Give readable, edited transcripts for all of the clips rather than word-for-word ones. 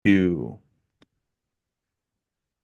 Two.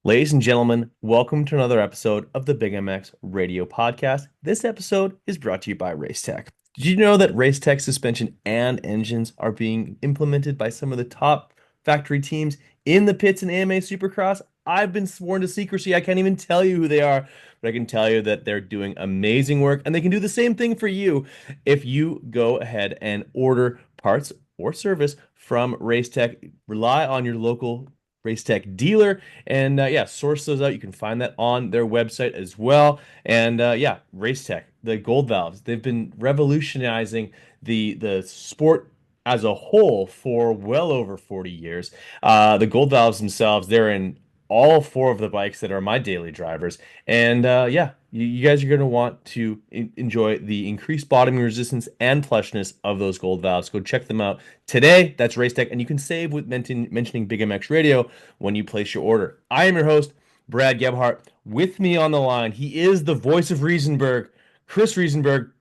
Ladies and gentlemen, welcome to another episode of the Big MX Radio Podcast. This episode is brought to you by Racetech. Did you know that Racetech suspension and engines are being implemented by some of the top factory teams in the pits in AMA Supercross? I've been sworn to secrecy. I can't even tell you who they are, but I can tell you that they're doing amazing work and they can do the same thing for you if you go ahead and order parts or service from Racetech. Rely on your local Racetech dealer and yeah, source those out. You can find that on their website as well. And yeah, Racetech, the gold valves, they've been revolutionizing the sport as a whole for well over 40 years. The gold valves themselves, they're in all four of the bikes that are my daily drivers. And yeah, you guys are going to want to enjoy the increased bottoming resistance and plushness of those gold valves. Go check them out today. That's Racetech, and you can save with mentioning Big MX Radio when you place your order. I am your host, Brad Gebhart. With me on the line, he is the voice of Riesenberg, Chris Riesenberg.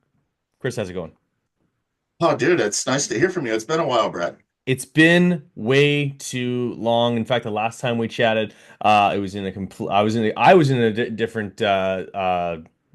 Chris, how's it going? Oh, dude, it's nice to hear from you. It's been a while, Brett. It's been way too long. In fact, the last time we chatted, it was in a complete. I was in a different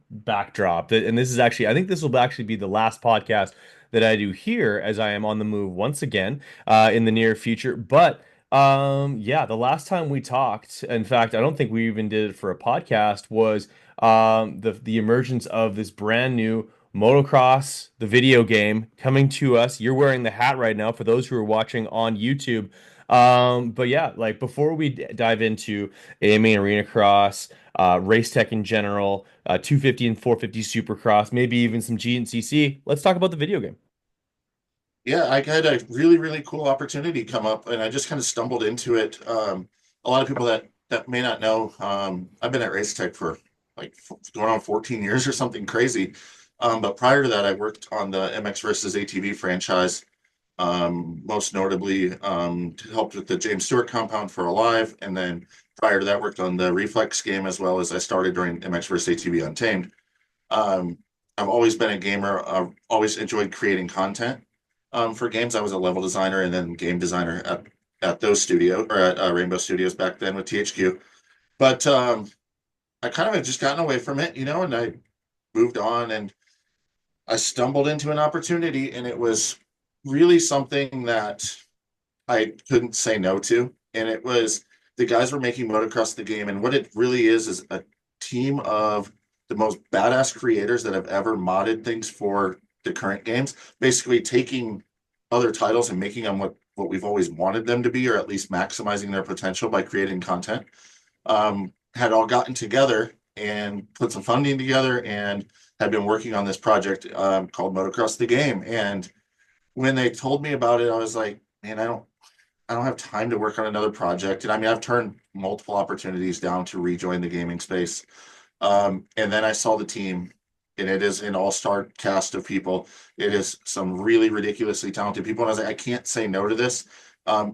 backdrop. And this is actually, I think this will actually be the last podcast that I do here, as I am on the move once again in the near future. But yeah, the last time we talked, in fact, I don't think we even did it for a podcast, was the emergence of this brand new motocross, the video game, coming to us. You're wearing the hat right now for those who are watching on YouTube. But yeah, like before we dive into AMA Arena Cross, race tech in general, 250 and 450 Supercross, maybe even some GNCC, let's talk about the video game. Yeah, I had a really, really cool opportunity come up, and I just kind of stumbled into it. A lot of people that may not know, I've been at Racetech for going on 14 years or something crazy. But prior to that, I worked on the MX versus ATV franchise, most notably helped with the James Stewart compound for Alive, and then prior to that, worked on the Reflex game as well as I started during MX versus ATV Untamed. Um, I've always been a gamer. I've always enjoyed creating content. For games, I was a level designer and then game designer at those studios or at Rainbow Studios back then with THQ. But I kind of had just gotten away from it, and I moved on and I stumbled into an opportunity, and it was really something that I couldn't say no to. And it was the guys were making motocross the game, and what it really is a team of the most badass creators that have ever modded things for the current games, basically taking other titles and making them what we've always wanted them to be, or at least maximizing their potential by creating content. Had all gotten together and put some funding together and had been working on this project called Motocross the Game. And when they told me about it, I was like, man, I don't have time to work on another project. And I mean, I've turned multiple opportunities down to rejoin the gaming space. And then I saw the team, and it is an all-star cast of people. It is some really ridiculously talented people. And I was like, I can't say no to this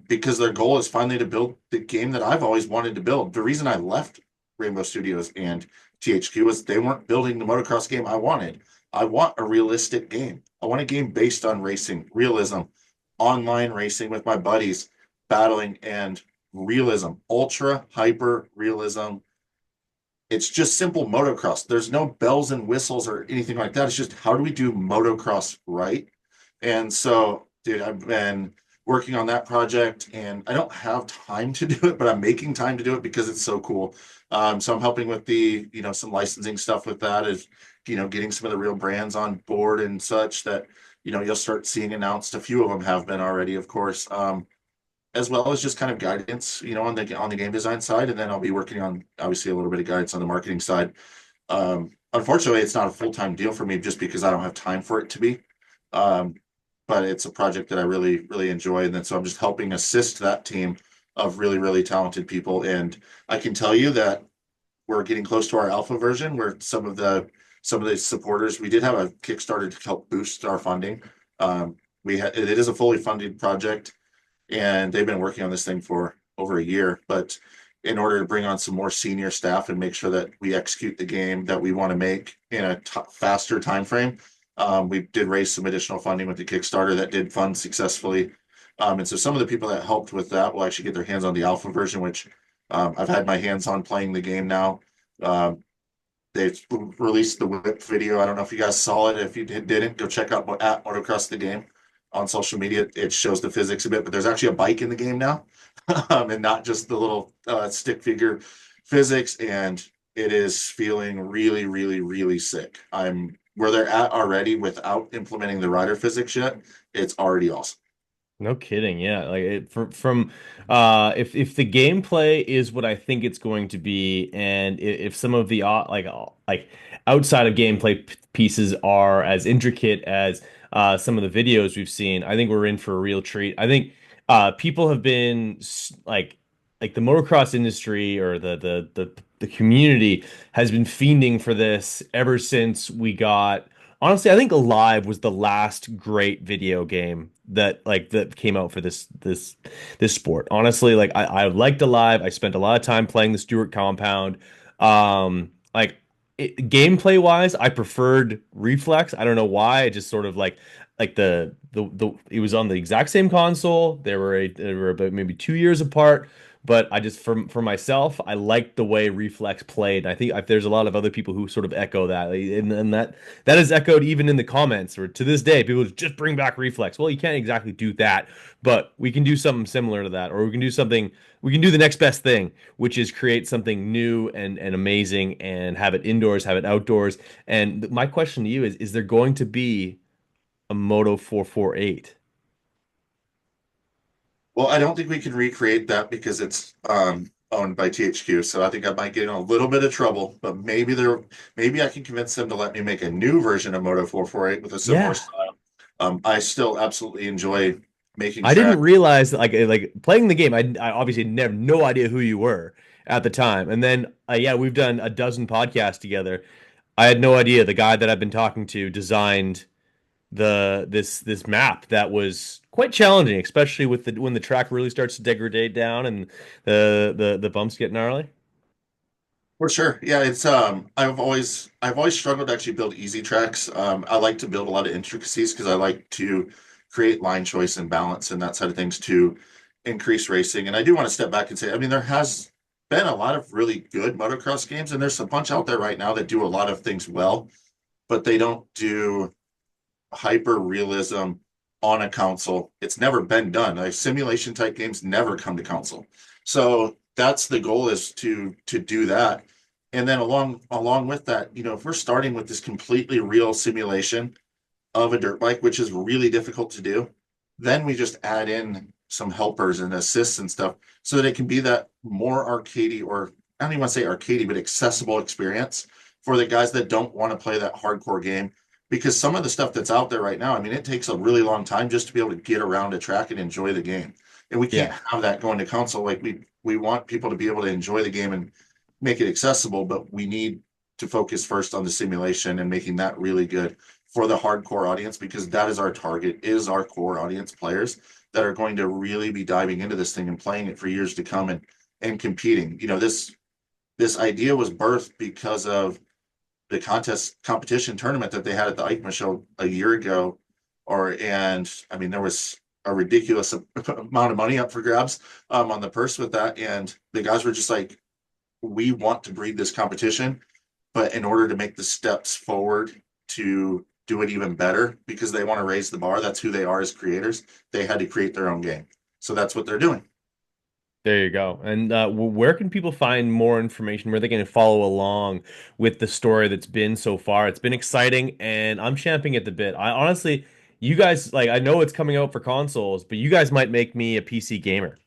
because their goal is finally to build the game that I've always wanted to build. The reason I left Rainbow Studios and THQ was they weren't building the motocross game I wanted. I want a realistic game. I want a game based on racing, realism, online racing with my buddies, battling, and realism, ultra hyper realism. It's just simple motocross. There's no bells and whistles or anything like that. It's just how do we do motocross right? And so, dude, I've been working on that project and I don't have time to do it, but I'm making time to do it because it's so cool. So I'm helping with some licensing stuff with that is, getting some of the real brands on board and such that, you'll start seeing announced. A few of them have been already, of course. As well as just kind of guidance, on the game design side, and then I'll be working on obviously a little bit of guidance on the marketing side. Unfortunately, it's not a full time deal for me just because I don't have time for it to be. Um, but it's a project that I really really enjoy, and then so I'm just helping assist that team of really really talented people. And I can tell you that we're getting close to our alpha version, where some of the supporters we did have a Kickstarter to help boost our funding. It is a fully funded project and they've been working on this thing for over a year. But in order to bring on some more senior staff and make sure that we execute the game that we want to make in a faster time frame, we did raise some additional funding with the Kickstarter that did fund successfully. And so some of the people that helped with that will actually get their hands on the alpha version, which I've had my hands on playing the game now. Um, they've released the whip video. I don't know if you guys saw it. If you didn't, go check out at Motocross the game on social media. It shows the physics a bit, but there's actually a bike in the game now, and not just the little stick figure physics. And it is feeling really, really, really sick. I'm where they're at already without implementing the rider physics yet. It's already awesome. No kidding. Yeah. Like from if the gameplay is what I think it's going to be, and if some of the like outside of gameplay pieces are as intricate as some of the videos we've seen, I think we're in for a real treat. I think people have been like the motocross industry or the community has been fiending for this ever since we got. Honestly, I think Alive was the last great video game that came out for this sport. Honestly, like I liked Alive. I spent a lot of time playing the Stewart compound. Like gameplay wise, I preferred Reflex. I don't know why. I just sort of like the it was on the exact same console. They were about maybe 2 years apart. But I just for myself, I liked the way Reflex played. And I think there's a lot of other people who sort of echo that, and that is echoed even in the comments. Or to this day, people just bring back Reflex. Well, you can't exactly do that, but we can do something similar to that, or we can do something. We can do the next best thing, which is create something new and amazing, and have it indoors, have it outdoors. And my question to you is there going to be a Moto 448? Well, I don't think we can recreate that because it's owned by THQ. So I think I might get in a little bit of trouble, but maybe I can convince them to let me make a new version of Moto 448 with a similar Yeah. style. I still absolutely enjoy making I didn't track. realize that, like playing the game. I obviously never no idea who you were at the time, and then yeah, we've done a dozen podcasts together. I had no idea the guy that I've been talking to designed this map that was quite challenging, especially with the when the track really starts to degrade down and the bumps get gnarly. For sure. Yeah, it's I've always struggled to actually build easy tracks. I like to build a lot of intricacies because I like to create line choice and balance and that side of things to increase racing. And I do want to step back and say, I mean, there has been a lot of really good motocross games, and there's a bunch out there right now that do a lot of things well, but they don't do hyper realism on a console. It's never been done. Like simulation type games never come to console. So that's the goal, is to do that. And then along with that, if we're starting with this completely real simulation of a dirt bike, which is really difficult to do, then we just add in some helpers and assists and stuff so that it can be that more arcadey, or I don't even want to say arcadey, but accessible experience for the guys that don't want to play that hardcore game. Because some of the stuff that's out there right now, I mean, it takes a really long time just to be able to get around a track and enjoy the game. And we can't Yeah. have that going to console. Like we want people to be able to enjoy the game and make it accessible, but we need to focus first on the simulation and making that really good for the hardcore audience, because that is our target, is our core audience players that are going to really be diving into this thing and playing it for years to come and competing. This idea was birthed because of the competition tournament that they had at the EICMA show a year ago, and I mean there was a ridiculous amount of money up for grabs on the purse with that, and the guys were just like, we want to breed this competition, but in order to make the steps forward to do it even better, because they want to raise the bar, that's who they are as creators, they had to create their own game. So that's what they're doing. There you go. And where can people find more information? Where they can follow along with the story that's been so far? It's been exciting, and I'm champing at the bit. I honestly, you guys, like, I know it's coming out for consoles, but you guys might make me a PC gamer.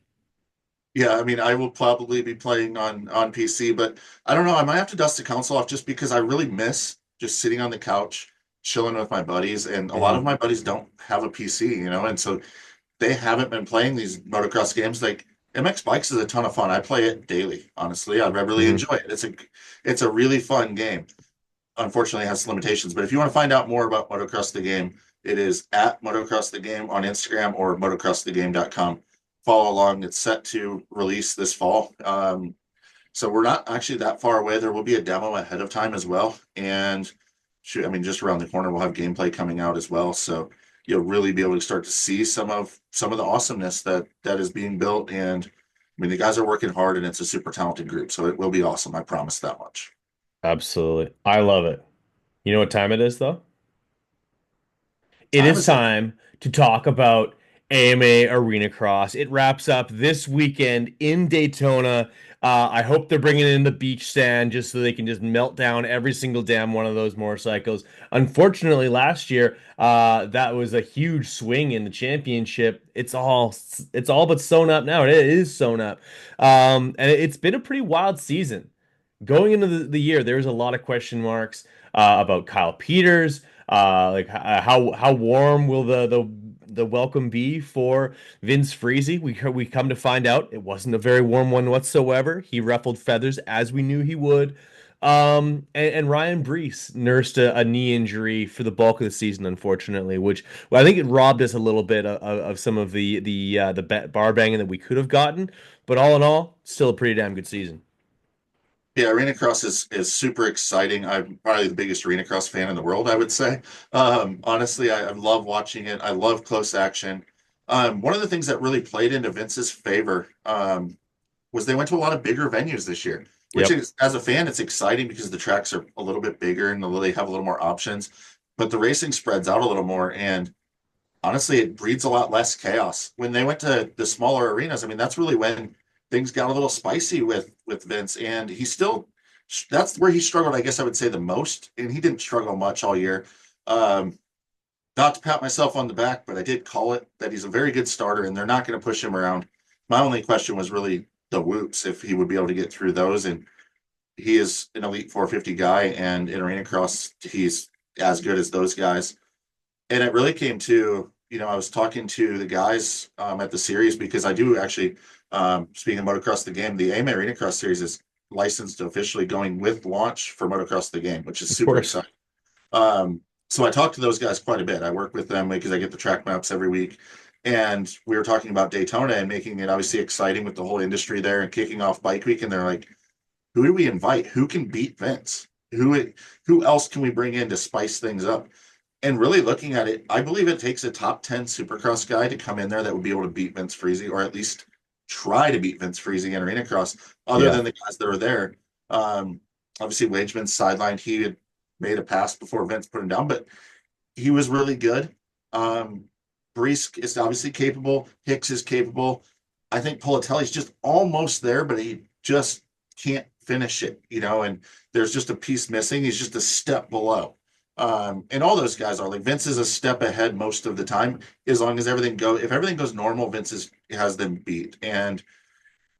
Yeah, I mean, I will probably be playing on PC, but I don't know. I might have to dust the console off just because I really miss just sitting on the couch, chilling with my buddies, and a lot of Hmm. my buddies don't have a PC, and so they haven't been playing these motocross games. Like MX Bikes is a ton of fun. I play it daily, honestly. I really Hmm. enjoy it. It's a really fun game. Unfortunately, it has limitations. But if you want to find out more about Motocross the Game, it is at Motocross the Game on Instagram or motocrossthegame.com. Follow along. It's set to release this fall. So we're not actually that far away. There will be a demo ahead of time as well. And shoot, I mean, just around the corner, we'll have gameplay coming out as well. So you'll really be able to start to see some of the awesomeness that is being built. And I mean, the guys are working hard, and it's a super talented group, so it will be awesome. I promise that much. Absolutely. I love it. You know what time it is, though? It Time is is it? time to talk about AMA Arena Cross. It wraps up this weekend in Daytona. I hope they're bringing in the beach sand just so they can just melt down every single damn one of those motorcycles. Unfortunately, last year, that was a huge swing in the championship. It's all but sewn up now. It is sewn up, and it's been a pretty wild season. Going into the year, there was a lot of question marks about Kyle Peters. How warm will the welcome be for Vince Freeze? We come to find out it wasn't a very warm one whatsoever. He ruffled feathers as we knew he would. And Ryan Brees nursed a knee injury for the bulk of the season, unfortunately, which well, I think it robbed us a little bit of some of the bar banging that we could have gotten. But all in all, still a pretty damn good season. Yeah, Arena Cross is super exciting. I'm probably the biggest Arena Cross fan in the world, I would say. Honestly, I love watching it. I love close action. One of the things that really played into Vince's favor was they went to a lot of bigger venues this year, which Yep. is, as a fan, it's exciting because the tracks are a little bit bigger and they have a little more options, but the racing spreads out a little more. And honestly, it breeds a lot less chaos. When they went to the smaller arenas, I mean, that's really when things got a little spicy with Vince, and he still that's where he struggled, I guess I would say the most, and he didn't struggle much all year. Um, Not to pat myself on the back, but I did call it that he's a very good starter, and they're not going to push him around. My only question was really the whoops, if he would be able to get through those, and he is an elite 450 guy, and in arena cross, he's as good as those guys. And it really came to, I was talking to the guys at the series because I do actually, speaking of motocross the game, the AMA Arena Cross Series is licensed officially going with launch for motocross the game, which is Of super course. exciting. So I talked to those guys quite a bit. I work with them because I get the track maps every week. And we were talking about Daytona and making it obviously exciting with the whole industry there and kicking off Bike Week. And they're like, who do we invite? Who can beat Vince? Who else can we bring in to spice things up? And really looking at it, I believe it takes a top 10 supercross guy to come in there that would be able to beat Vince Freeze, or at least try to beat Vince Freeze in arena cross, other Yeah. than the guys that are there. Um, Obviously, Wageman's sidelined. He had made a pass before Vince put him down, but he was really good. Um, Brees is obviously capable. Hicks is capable. I think Politelli's just almost there, but he just can't finish it, and there's just a piece missing. He's just a step below. And all those guys are like Vince is a step ahead most of the time, as long as if everything goes normal, has them beat. And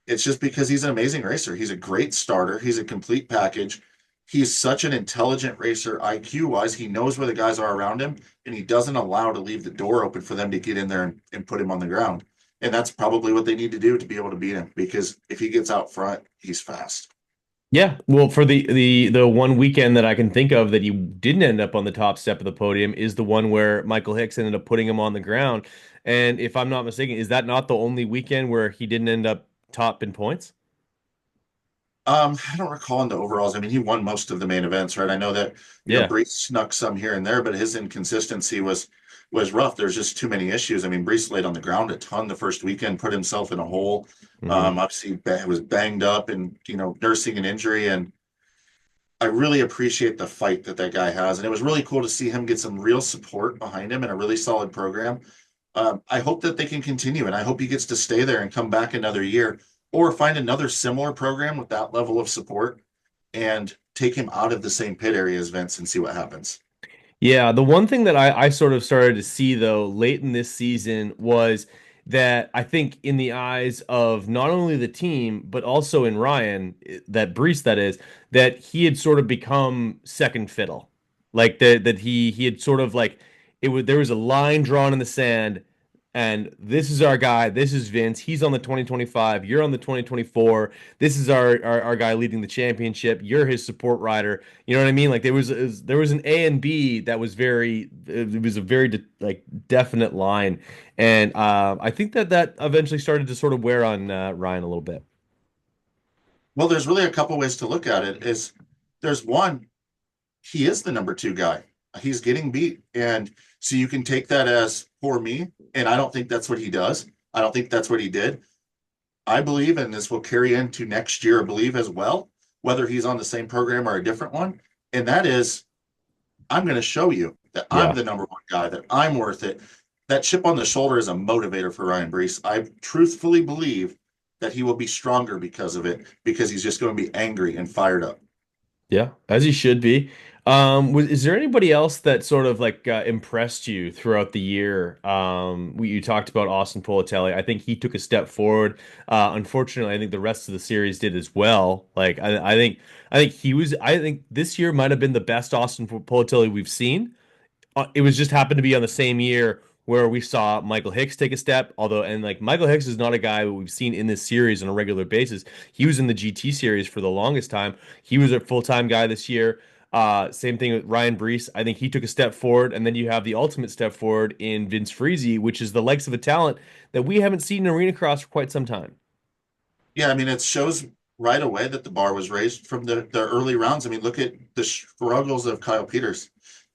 it's just because he's an amazing racer. He's a great starter. He's a complete package. He's such an intelligent racer, IQ wise. He knows where the guys are around him, and he doesn't allow to leave the door open for them to get in there and put him on the ground. And that's probably what they need to do to be able to beat him, because if he gets out front, he's fast. Yeah, well, for the one weekend that I can think of that he didn't end up on the top step of the podium is the one where Michael Hicks ended up putting him on the ground. And if I'm not mistaken, is that not the only weekend where he didn't end up top in points? I don't recall in the overalls. I mean, he won most of the main events, right? I know that, Yeah. Brees snuck some here and there, but his inconsistency was rough. There's just too many issues. I mean, Brees laid on the ground a ton the first weekend, put himself in a hole. Hmm. Obviously was banged up and, nursing an injury. And I really appreciate the fight that guy has. And it was really cool to see him get some real support behind him and a really solid program. I hope that they can continue, and I hope he gets to stay there and come back another year, or find another similar program with that level of support and take him out of the same pit area as Vince and see what happens. Yeah, the one thing that I sort of started to see though late in this season was that I think in the eyes of not only the team but also in Ryan, that Brees that is, that he had sort of become second fiddle. Like that he had sort of like there was a line drawn in the sand and this is our guy, this is Vince. He's on the 2025, you're on the 2024. This is our guy leading the championship. You're his support rider. You know what I mean? Like there was an A and B that was it was a very like definite line, and I think that eventually started to sort of wear on Ryan a little bit. Well, there's really a couple ways to look at it. Is there's one, he is the number two guy. he's getting beat. And so you can take that as for me. And I don't think that's what he does. I don't think that's what he did. I believe, and this will carry into next year, I believe as well, whether he's on the same program or a different one. And that is, I'm going to show you that I'm Yeah. the number one guy, that I'm worth it. That chip on the shoulder is a motivator for Ryan Brees. I truthfully believe that he will be stronger because of it, because he's just going to be angry and fired up. Yeah, as he should be. Is there anybody else that sort of like impressed you throughout the year? You talked about Austin Politelli. I think he took a step forward. Unfortunately, I think the rest of the series did as well. I think this year might have been the best Austin Politelli we've seen. It was just happened to be on the same year where we saw Michael Hicks take a step. Although, and like Michael Hicks is not a guy who we've seen in this series on a regular basis. He was in the GT series for the longest time. He was a full-time guy this year. Same thing with Ryan Brees. I think he took a step forward, and then you have the ultimate step forward in Vince Friese, which is the likes of a talent that we haven't seen in arena cross for quite some time. Yeah, I mean, it shows right away that the bar was raised from the early rounds. I mean, look at the struggles of Kyle Peters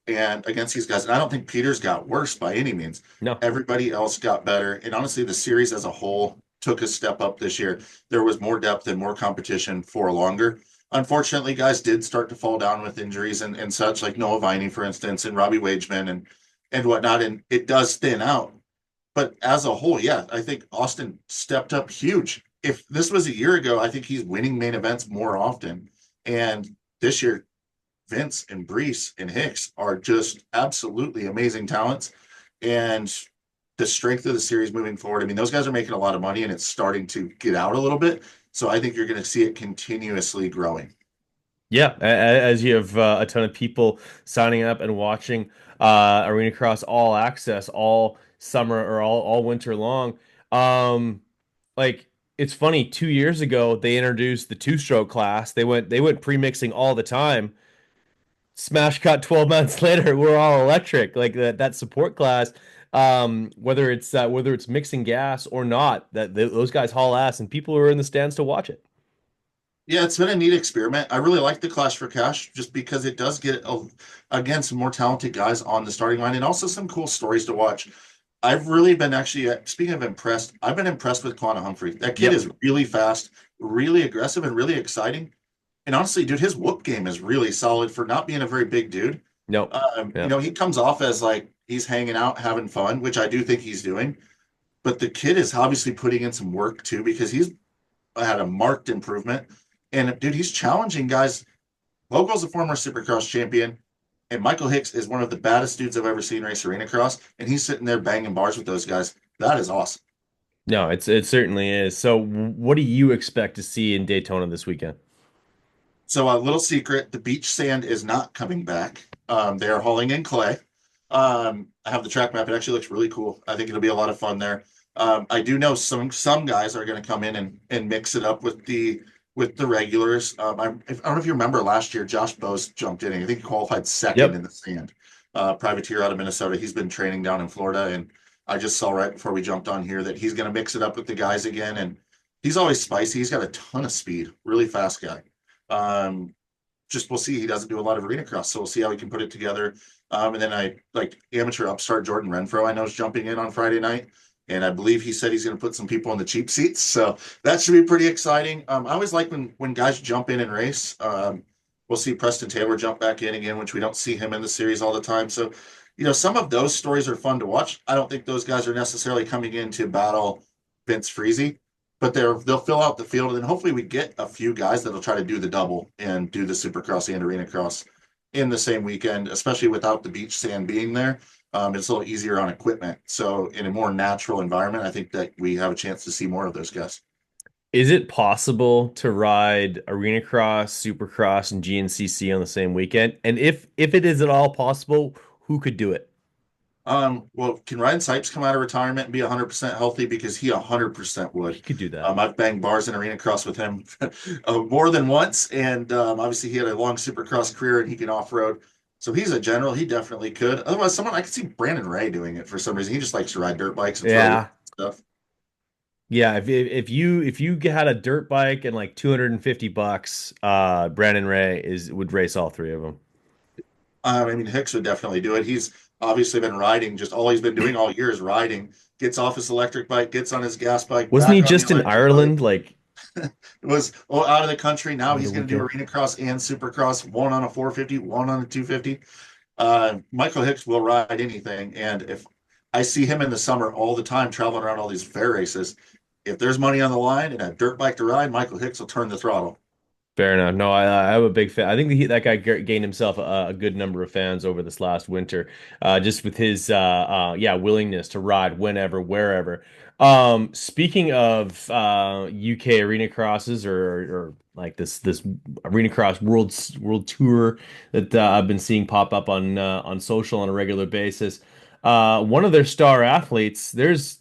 and against these guys. And I don't think Peters got worse by any means. No. Everybody else got better. And honestly, the series as a whole took a step up this year. There was more depth and more competition for longer. Unfortunately, guys did start to fall down with injuries and such, like Noah Viney, for instance, and Robbie Wageman and whatnot. And it does thin out. But as a whole, yeah, I think Austin stepped up huge. If this was a year ago, I think he's winning main events more often. And this year, Vince and Brees and Hicks are just absolutely amazing talents. And the strength of the series moving forward, I mean, those guys are making a lot of money and it's starting to get out a little bit. So I think you're going to see it continuously growing. Yeah, as you have a ton of people signing up and watching Arena Cross All Access all summer or all winter long. Um, like it's funny, 2 years ago they introduced the two-stroke class. They went pre-mixing all the time. Smash cut 12 months later, we're all electric. Like that support class, whether it's mixing gas or not, those guys haul ass, and people are in the stands to watch it. Yeah, it's been a neat experiment. I really like the Clash for Cash just because it does get, again, some more talented guys on the starting line and also some cool stories to watch. I've really been actually, speaking of impressed, I've been impressed with Quanah Humphrey. That kid Yep. is really fast, really aggressive, and really exciting. And honestly, dude, his whoop game is really solid for not being a very big dude. Nope. Yep. He comes off as like he's hanging out, having fun, which I do think he's doing. But the kid is obviously putting in some work too because he's had a marked improvement. And dude, he's challenging guys. Vogel's a former Supercross champion, and Michael Hicks is one of the baddest dudes I've ever seen race arena cross. And he's sitting there banging bars with those guys. That is awesome. No, it certainly is. So, what do you expect to see in Daytona this weekend? So a little secret, the beach sand is not coming back. They are hauling in clay. I have the track map. It actually looks really cool. I think it'll be a lot of fun there. I do know some guys are going to come in and mix it up with the regulars. I don't know if you remember last year, Josh Bose jumped in. I think he qualified second in Yep. the sand. Privateer out of Minnesota. He's been training down in Florida, and I just saw right before we jumped on here that he's going to mix it up with the guys again. And he's always spicy. He's got a ton of speed. Really fast guy. Um, just we'll see. He doesn't do a lot of arena cross, so we'll see how he can put it together. And then I like amateur upstart Jordan Renfro. I know is jumping in on Friday night, and I believe he said he's going to put some people in the cheap seats, so that should be pretty exciting. I always like when guys jump in and race. We'll see Preston Taylor jump back in again, which we don't see him in the series all the time. So, some of those stories are fun to watch. I don't think those guys are necessarily coming in to battle Vince Friese, but they'll fill out the field, and then hopefully we get a few guys that'll try to do the double and do the Supercross and Arena Cross in the same weekend, especially without the beach sand being there. It's a little easier on equipment. So in a more natural environment, I think that we have a chance to see more of those guys. Is it possible to ride Arena Cross, Supercross, and GNCC on the same weekend? And if it is at all possible, who could do it? Well, can Ryan Sipes come out of retirement and be 100% healthy? Because he 100% would. He could do that. I've banged bars in arena cross with him more than once, and obviously he had a long supercross career and he can off road. So he's a general. He definitely could. Otherwise, someone I could see Brandon Ray doing it for some reason. He just likes to ride dirt bikes and throw Yeah. stuff. Yeah, if you had a dirt bike and like $250, Brandon Ray is would race all three of them. I mean, Hicks would definitely do it. He's obviously been riding, just all he's been doing all year is riding. Gets off his electric bike, gets on his gas bike, Wasn't he back on the just in electric bike. Ireland, like It was out of the country. Now over the he's going to do weekend? arena cross and supercross, one on a 450, one on a 250. Michael Hicks will ride anything. And if I see him in the summer all the time traveling around all these fair races, if there's money on the line and a dirt bike to ride, Michael Hicks will turn the throttle. Fair enough. No, I'm a big fan. I think that guy gained himself a good number of fans over this last winter, just with his yeah, willingness to ride whenever, wherever. Speaking of UK arena crosses or like this arena cross world tour that I've been seeing pop up on social on a regular basis. One of their star athletes, there's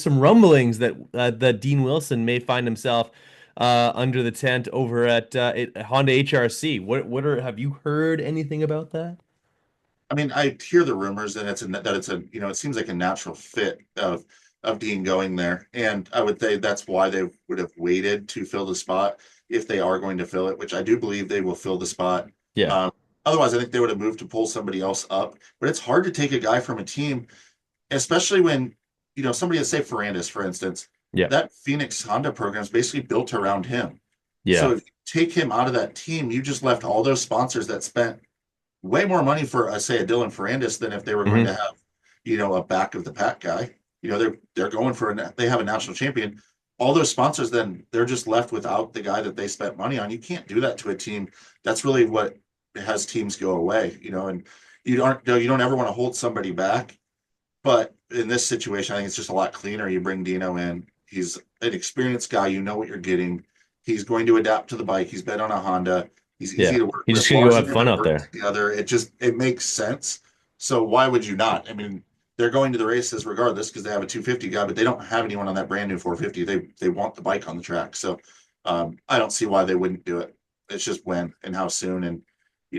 some rumblings that that Dean Wilson may find himself under the tent over at Honda HRC. Have you heard anything about that? I mean, I hear the rumors that it's a it seems like a natural fit of Dean going there, and I would say that's why they would have waited to fill the spot if they are going to fill it, which I do believe they will fill the spot. Yeah, Um, Otherwise, I think they would have moved to pull somebody else up. But it's hard to take a guy from a team, especially when somebody let's say Ferrandis, for instance, yeah, that Phoenix Honda program is basically built around him. So yeah. if you take him out of that team, you just left all those sponsors that spent way more money for say a Dylan Ferrandis than if they were going to Hmm. have a back of the pack guy. They're going for they have a national champion. All those sponsors, then they're just left without the guy that they spent money on. You can't do that to a team. That's really what has teams go away. And you don't ever want to hold somebody back. But in this situation, I think it's just a lot cleaner. You bring Dino in. He's an experienced guy. You know what you're getting. He's going to adapt to the bike. He's been on a Honda. He's easy Yeah. to work He's with. just gonna go Lars and have him fun have out worked there. together. It makes sense. So why would you not? I mean, they're going to the races regardless because they have a 250 guy, but they don't have anyone on that brand new 450. They want the bike on the track. So I don't see why they wouldn't do it. It's just when and how soon. And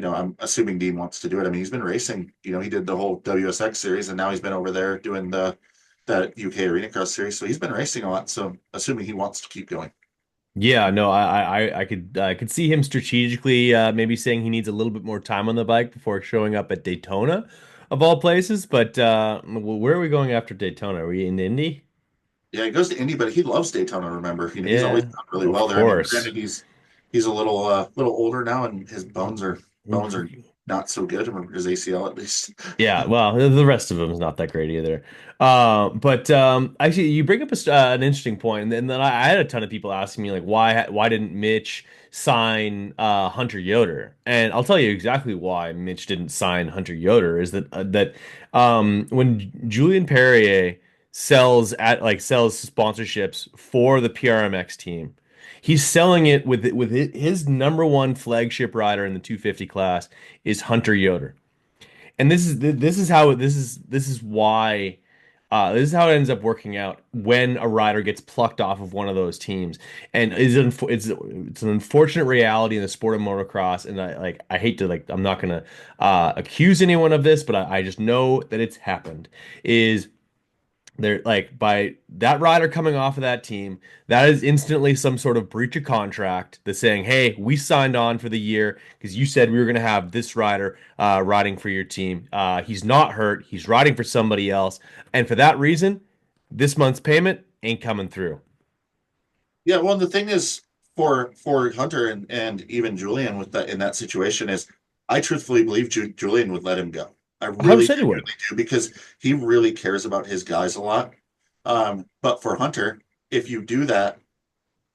I'm assuming Dean wants to do it. I mean, he's been racing. He did the whole WSX series, and now he's been over there doing that UK Arena Cross series. So he's been racing a lot. So assuming he wants to keep going. Yeah, no, I could see him strategically maybe saying he needs a little bit more time on the bike before showing up at Daytona, of all places. But where are we going after Daytona? Are we in Indy? Yeah, he goes to Indy, but he loves Daytona. Remember, he's always Yeah, done really of well there. I mean, course. granted, he's a little older now, and his bones are not so good, or his ACL at least. Yeah, well, the rest of them is not that great either. But actually, you bring up an interesting point, and then I had a ton of people asking me like, why didn't Mitch sign Hunter Yoder? And I'll tell you exactly why Mitch didn't sign Hunter Yoder is that when Julian Perrier sells sponsorships for the PRMX team, he's selling it with his number one flagship rider in the 250 class is Hunter Yoder. And this is why this is how it ends up working out when a rider gets plucked off of one of those teams. And it's an unfortunate reality in the sport of motocross. And I hate to I'm not gonna accuse anyone of this, but I just know that it's happened. Is they're like by that rider coming off of that team, that is instantly some sort of breach of contract that's saying, "Hey, we signed on for the year because you said we were going to have this rider riding for your team. He's not hurt. He's riding for somebody else, and for that reason, this month's payment ain't coming through." Yeah, well, the thing is for Hunter and even Julian with that in that situation is, I truthfully believe Julian would let him go. I really 100% he would. genuinely do because he really cares about his guys a lot. But for Hunter, if you do that,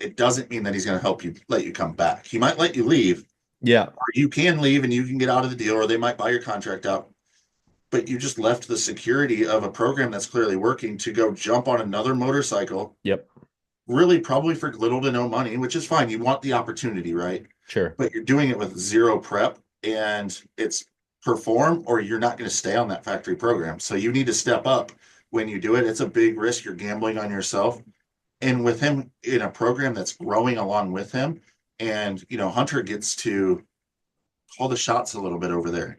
it doesn't mean that he's going to let you come back. He might let you leave, Yeah. or you can leave and you can get out of the deal, or they might buy your contract out. But you just left the security of a program that's clearly working to go jump on another motorcycle, Yep. really probably for little to no money, which is fine. You want the opportunity, right? Sure. But you're doing it with zero prep, and it's perform or you're not going to stay on that factory program. So you need to step up when you do it. It's a big risk. You're gambling on yourself. And with him in a program that's growing along with him, and Hunter gets to call the shots a little bit over there.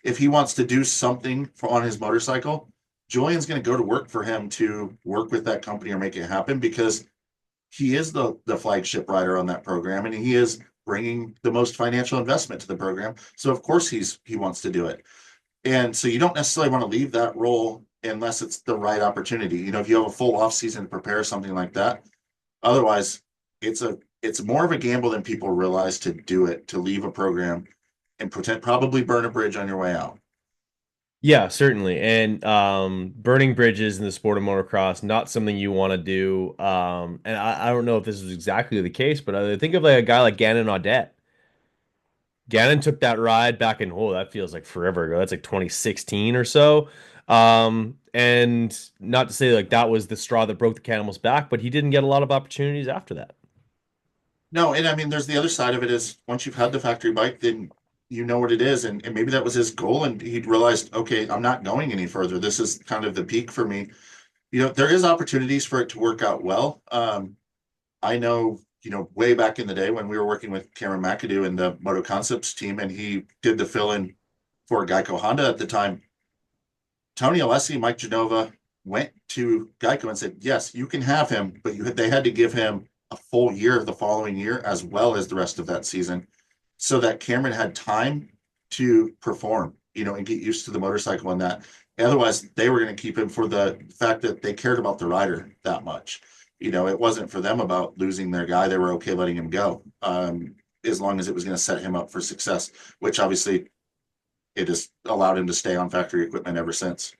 If he wants to do something on his motorcycle, Julian's going to go to work for him to work with that company or make it happen because he is the flagship rider on that program, and he is bringing the most financial investment to the program. So of course he wants to do it. And so you don't necessarily want to leave that role unless it's the right opportunity. You know, if you have a full off season to prepare something like that, otherwise it's more of a gamble than people realize to do it, to leave a program and pretend probably burn a bridge on your way out. Yeah, certainly. And burning bridges in the sport of motocross, not something you want to do. And I don't know if this is exactly the case, but I think of like a guy like Gannon Audette. Gannon took that ride back in, oh, that feels like forever ago. That's like 2016 or so. And not to say like that was the straw that broke the camel's back, but he didn't get a lot of opportunities after that. No, and I mean, there's the other side of it is once you've had the factory bike, then you know what it is. And maybe that was his goal. And he'd realized, okay, I'm not going any further. This is kind of the peak for me. You know, there is opportunities for it to work out well. I know, you know, way back in the day when we were working with Cameron McAdoo and the Moto Concepts team, and he did the fill in for Geico Honda at the time. Tony Alessi, Mike Genova went to Geico and said, yes, you can have him, but they had to give him a full year the following year as well as the rest of that season so that Cameron had time to perform, you know, and get used to the motorcycle and that. Otherwise, they were going to keep him for the fact that they cared about the rider that much. You know, it wasn't for them about losing their guy. They were okay letting him go, as long as it was going to set him up for success, which obviously it has allowed him to stay on factory equipment ever since.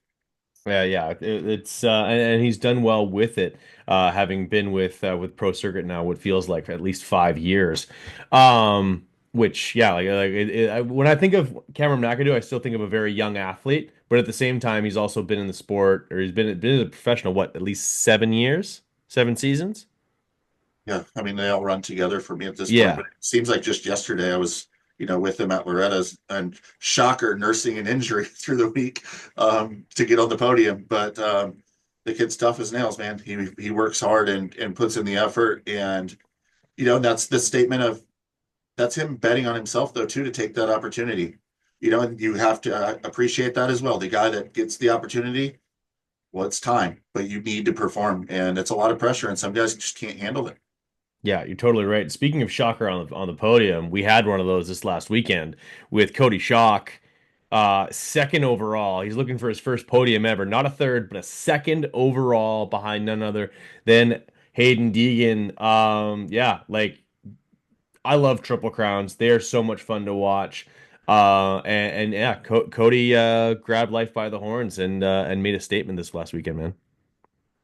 Yeah, it's and he's done well with it, having been with Pro Circuit now what feels like at least 5 years. Which yeah, when I think of Cameron McAdoo, I still think of a very young athlete, but at the same time, he's also been in the sport, or he's been a professional, what, at least 7 years, 7 seasons? Yeah, I mean they all run together for me at this point, Yeah, but it seems like just yesterday I was, you know, with him at Loretta's and shocker nursing an injury through the week to get on the podium. But the kid's tough as nails, man. He works hard and puts in the effort, and you know that's the statement of that's him betting on himself though too to take that opportunity. You know, and you have to appreciate that as well. The guy that gets the opportunity, well, it's time, but you need to perform, and it's a lot of pressure, and some guys just can't handle it. yeah, you're totally right. Speaking of Shocker on the podium, we had one of those this last weekend with Cody Schock, second overall. He's looking for his first podium ever, not a third, but a second overall behind none other than Hayden Deegan. Yeah, like I love Triple Crowns. They are so much fun to watch. And yeah, Cody grabbed life by the horns and made a statement this last weekend, man.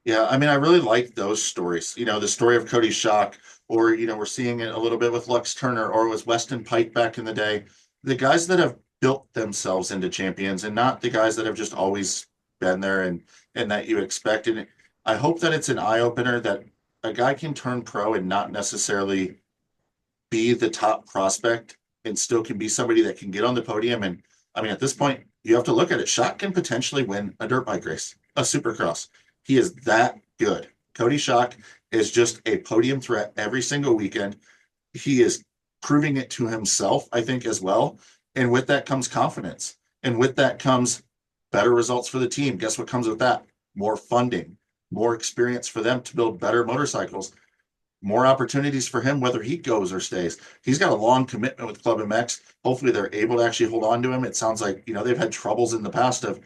Yeah, I mean, I really like those stories. You know, the story of Cody Schock, or you know, we're seeing it a little bit with Lux Turner, or with Weston Pike back in the day. The guys that have built themselves into champions, and not the guys that have just always been there and that you expected. I hope that it's an eye opener that a guy can turn pro and not necessarily be the top prospect, and still can be somebody that can get on the podium. And I mean, at this point, you have to look at it. Schock can potentially win a dirt bike race, a supercross. He is that good. Cody Schock is just a podium threat every single weekend. He is proving it to himself, I think, as well. And with that comes confidence. And with that comes better results for the team. Guess what comes with that? More funding, more experience for them to build better motorcycles, more opportunities for him, whether he goes or stays. He's got a long commitment with Club MX. Hopefully, they're able to actually hold on to him. It sounds like, you know, they've had troubles in the past of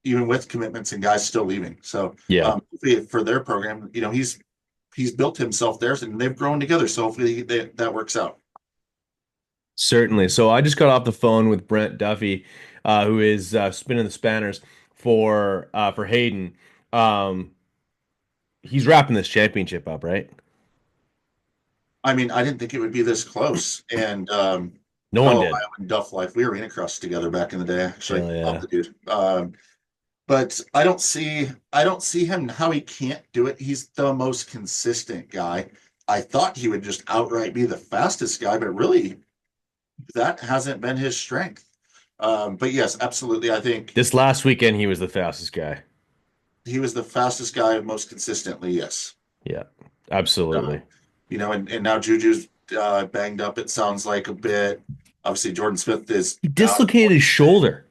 even with commitments and guys still leaving. So Yeah. for their program, you know, he's built himself there and they've grown together. So hopefully that works out. Certainly. So I just got off the phone with Brent Duffy, who is spinning the spanners for Hayden. Um, he's wrapping this championship up, right? I mean, I didn't think it would be this close. And No one fellow did. Iowan Duff Life, we were in across together back in the day. Actually, Hell love yeah. the dude. But I don't see him how he can't do it. He's the most consistent guy. I thought he would just outright be the fastest guy, but really that hasn't been his strength. But yes, absolutely. I think This last weekend, he was the fastest guy. he was the fastest guy most consistently. Yes. Yeah, Uh, absolutely. you know, and now Juju's banged up, it sounds like a bit. Obviously, Jordan Smith is He out of dislocated his it. shoulder.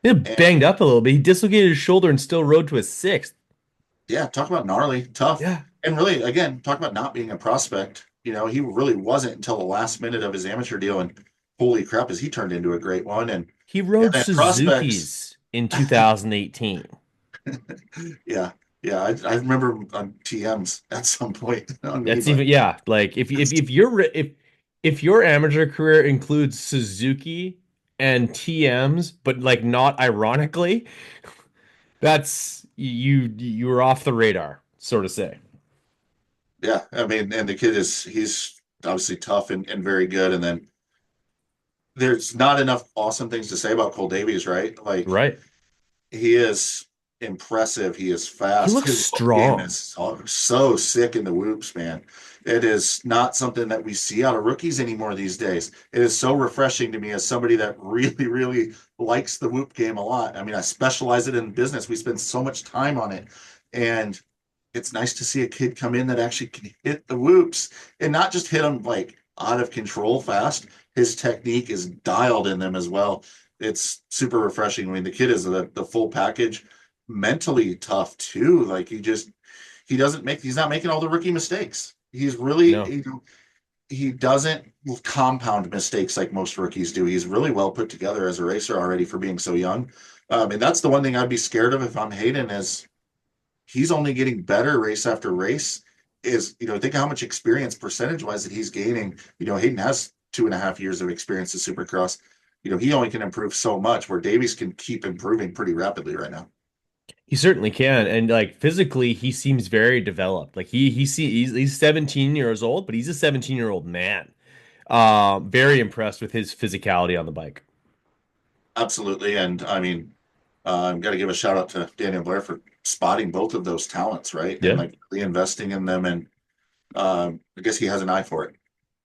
He And banged up a little bit. He dislocated his shoulder and still rode to a sixth. yeah, talk about gnarly, tough. Yeah. And really, again, talk about not being a prospect. He really wasn't until the last minute of his amateur deal, and holy crap, has he turned into a great one. He And rode then prospects, Suzuki's in 2018. yeah, yeah, I remember on TMs at some point on mini That's bike. even yeah. Like if your amateur career includes Suzuki and TMs, but like not ironically, that's you were off the radar, so to say. Yeah, I mean, and the kid he's obviously tough and very good. And then there's not enough awesome things to say about Cole Davies, right? Like Right. he is impressive. He is He fast. looks His whoop game strong. is so sick in the whoops, man. It is not something that we see out of rookies anymore these days. It is so refreshing to me as somebody that really, really likes the whoop game a lot. I mean, I specialize it in business. We spend so much time on it. And it's nice to see a kid come in that actually can hit the whoops and not just hit them like out of control fast. His technique is dialed in them as well. It's super refreshing. I mean, the kid is the full package, mentally tough too. Like he's not making all the rookie mistakes. He's really, No. he doesn't compound mistakes like most rookies do. He's really well put together as a racer already for being so young. And that's the one thing I'd be scared of if I'm Hayden is he's only getting better race after race. Think of how much experience percentage wise that he's gaining. Hayden has 2.5 years of experience in Supercross. He only can improve so much where Davies can keep improving pretty rapidly right now. He certainly can, and like physically, he seems very developed. Like he's 17 years old, but he's a 17-year-old man. Very impressed with his physicality on the bike. Absolutely. And I mean, I've got to give a shout out to Daniel Blair for spotting both of those talents, right? And Yeah. like really investing in them. And I guess he has an eye for it.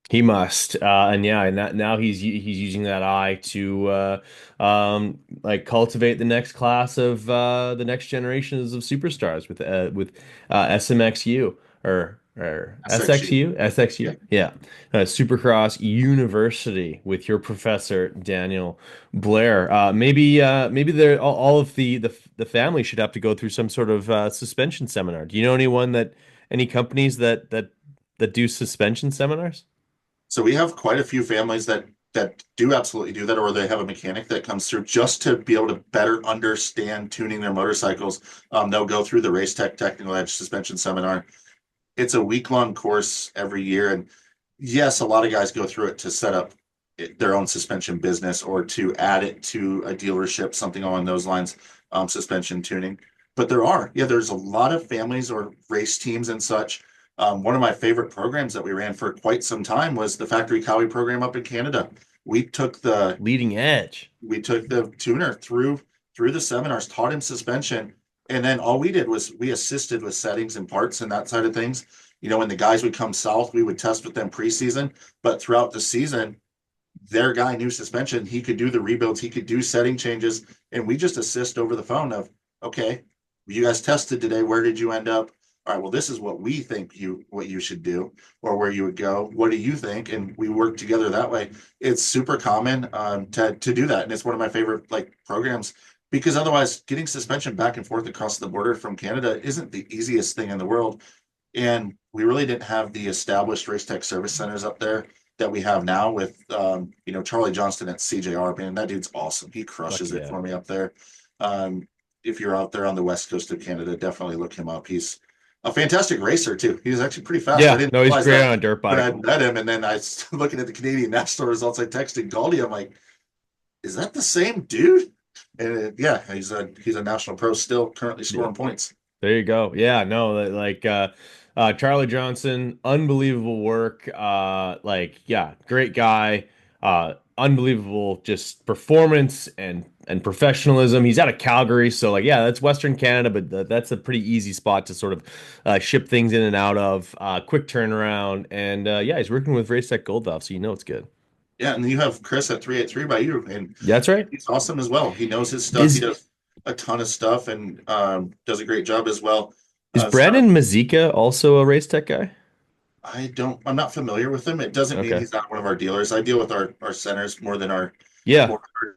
He must, and yeah, and that now he's using that eye to like cultivate the next class of the next generations of superstars with SMXU or SXU. Yeah. SXU, yeah, Supercross University with your professor Daniel Blair. Maybe all of the family should have to go through some sort of suspension seminar. Do you know any companies that do suspension seminars? So we have quite a few families that do absolutely do that, or they have a mechanic that comes through just to be able to better understand tuning their motorcycles. They'll go through the Race Tech Technical Edge Suspension Seminar. It's a week-long course every year, and yes, a lot of guys go through it to set up their own suspension business or to add it to a dealership, something along those lines, suspension tuning. But there's a lot of families or race teams and such. One of my favorite programs that we ran for quite some time was the Factory Cowie program up in Canada. We took the Leading edge. we took the tuner through the seminars, taught him suspension, and then all we did was we assisted with settings and parts and that side of things. When the guys would come south, we would test with them preseason, but throughout the season, their guy knew suspension. He could do the rebuilds, he could do setting changes, and we just assist over the phone of, okay, you guys tested today. Where did you end up? All right, well, this is what we think what you should do or where you would go. What do you think? And we work together that way. It's super common to do that. And it's one of my favorite like programs because otherwise getting suspension back and forth across the border from Canada isn't the easiest thing in the world. And we really didn't have the established race tech service centers up there that we have now with Charlie Johnston at CJR. Man, that dude's awesome. He Fuck crushes it yeah. for me up there. Um, if you're out there on the west coast of Canada, definitely look him up. He's a fantastic racer too. He was actually pretty fast. I Yeah, didn't no, he's realize great that on a dirt when I bike. met him, and then I was looking at the Canadian national results. I texted Galdi. I'm like, "Is that the same dude?" And yeah, he's a national pro still, currently Yeah. scoring points. There you go. Yeah, no, like Charlie Johnson, unbelievable work. Like yeah, great guy. Unbelievable just performance and professionalism. He's out of Calgary, so like yeah, that's Western Canada, but that's a pretty easy spot to sort of ship things in and out of. Quick turnaround, and yeah, he's working with Racetech Gold Valve, so you know it's good. Yeah, and you have Chris at 383 by you, and Yeah, that's right. he's awesome as well. He knows his stuff. He Is does a ton of stuff and does a great job as well. is Scott, Brandon Mazika also a Racetech guy? I'm not familiar with him. It doesn't mean Okay. he's not one of our dealers. I deal with our centers Yeah. more than our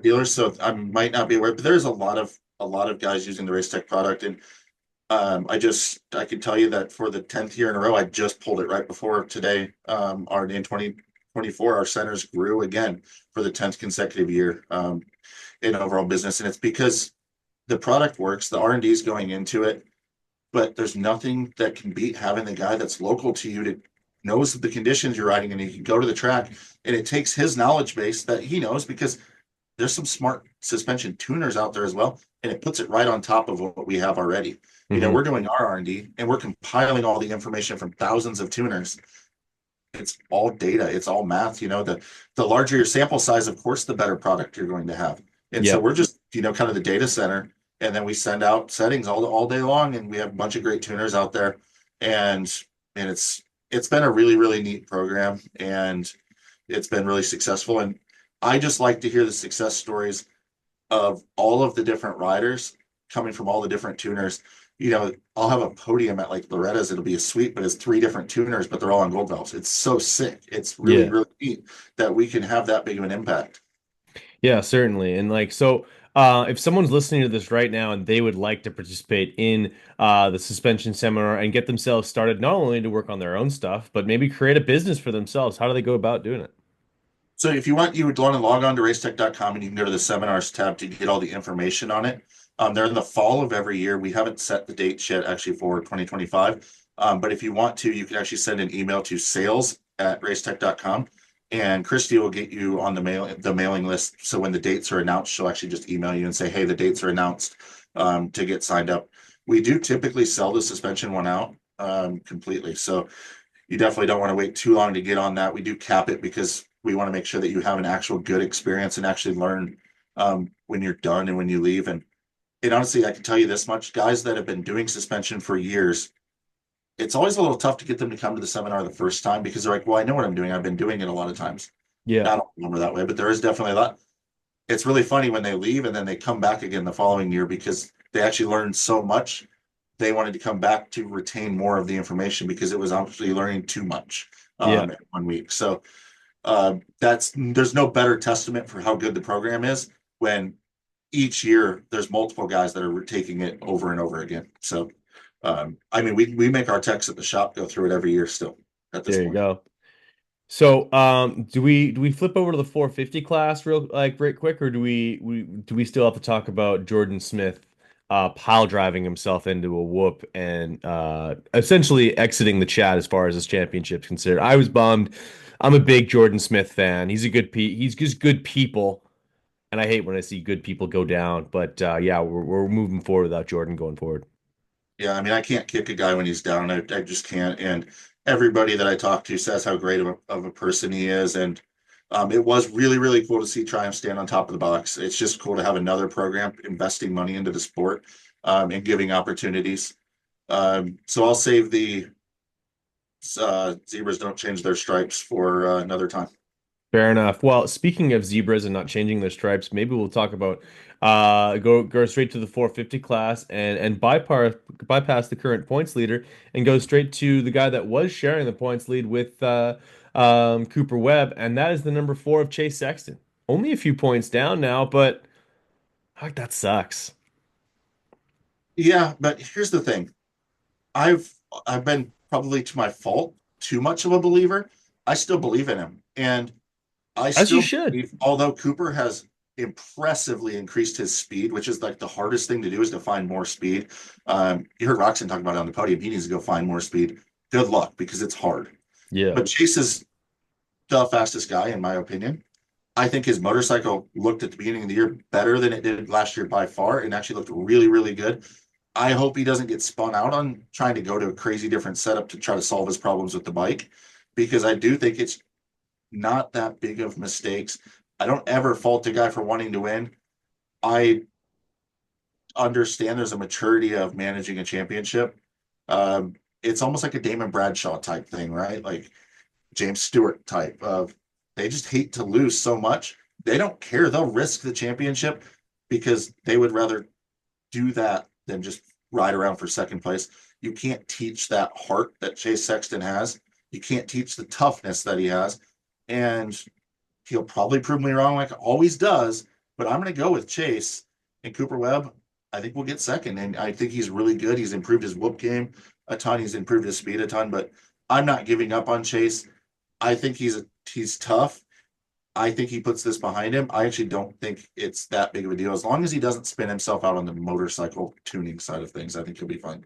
dealers, so I might not be aware. But there's a lot of guys using the Race Tech product, and I can tell you that for the 10th year in a row, I just pulled it right before today. Our in 2024, our centers grew again for the 10th consecutive year in overall business, and it's because the product works, the R&D is going into it, but there's nothing that can beat having the guy that's local to you to knows the conditions you're riding and he can go to the track and it takes his knowledge base that he knows because there's some smart suspension tuners out there as well, and it puts it right on top of what we have already. Hmm. We're doing our R&D and we're compiling all the information from thousands of tuners. It's all data, it's all math. The larger your sample size, of course, the better product you're going to have. And so Yep. we're just, kind of the data center, and then we send out settings all day long, and we have a bunch of great tuners out there, and it's been a really really neat program, and it's been really successful. And I just like to hear the success stories of all of the different riders coming from all the different tuners. I'll have a podium at like Loretta's. It'll be a suite, but it's three different tuners, but they're all on gold valves. It's so sick. It's really, Yeah. really neat that we can have that big of an impact. Yeah, certainly. And like, so if someone's listening to this right now and they would like to participate in the suspension seminar and get themselves started, not only to work on their own stuff, but maybe create a business for themselves, how do they go about doing it? So if you would want to log on to racetech.com and you can go to the seminars tab to get all the information on it. They're in the fall of every year. We haven't set the dates yet actually for 2025. But if you want to, you can actually send an email to sales@racetech.com and Christy will get you on the mailing list. So when the dates are announced, she'll actually just email you and say, hey, the dates are announced to get signed up. We do typically sell the suspension one out completely. So you definitely don't want to wait too long to get on that. We do cap it because we want to make sure that you have an actual good experience and actually learn when you're done and when you leave. And honestly, I can tell you this much: guys that have been doing suspension for years, it's always a little tough to get them to come to the seminar the first time because they're like, "Well, I know what I'm doing. I've been doing it a lot of times." Yeah. I don't remember that way, but there is definitely a lot. It's really funny when they leave and then they come back again the following year because they actually learned so much. They wanted to come back to retain more of the information because it was obviously learning too much Yeah. in 1 week. So that's there's no better testament for how good the program is when each year there's multiple guys that are taking it over and over again. So I mean, we make our techs at the shop go through it every year still at this There you point. go. So, do we flip over to the 450 class right quick, or do we still have to talk about Jordan Smith pile driving himself into a whoop and essentially exiting the chat as far as his championship's considered? I was bummed. I'm a big Jordan Smith fan. He's just good people, and I hate when I see good people go down. But yeah, we're moving forward without Jordan going forward. Yeah, I mean, I can't kick a guy when he's down. I just can't. And everybody that I talk to says how great of a person he is. And it was really, really cool to see Triumph stand on top of the box. It's just cool to have another program investing money into the sport and giving opportunities. So I'll save the zebras don't change their stripes for another time. Fair enough. Well, speaking of zebras and not changing their stripes, maybe we'll talk about go straight to the 450 class and bypass the current points leader and go straight to the guy that was sharing the points lead with Cooper Webb, and that is the number 4 of Chase Sexton. Only a few points down now, but fuck, that sucks. Yeah, but here's the thing. I've I've been probably to my fault too much of a believer. I still believe in him. And I As you still should. believe, although Cooper has impressively increased his speed, which is like the hardest thing to do is to find more speed. You heard Roxon talk about it on the podium. He needs to go find more speed. Good luck because it's hard. Yeah. But Chase is the fastest guy, in my opinion. I think his motorcycle looked at the beginning of the year better than it did last year by far and actually looked really, really good. I hope he doesn't get spun out on trying to go to a crazy different setup to try to solve his problems with the bike because I do think it's not that big of mistakes. I don't ever fault a guy for wanting to win. I understand there's a maturity of managing a championship. It's almost like a Damon Bradshaw type thing, right? Like James Stewart type of they just hate to lose so much. They don't care. They'll risk the championship because they would rather do that than just ride around for second place. You can't teach that heart that Chase Sexton has. You can't teach the toughness that he has. And he'll probably prove me wrong like always does, but I'm going to go with Chase and Cooper Webb. I think we'll get second. And I think he's really good. He's improved his whoop game a ton. He's improved his speed a ton, but I'm not giving up on Chase. I think he's tough. I think he puts this behind him. I actually don't think it's that big of a deal. As long as he doesn't spin himself out on the motorcycle tuning side of things, I think he'll be fine.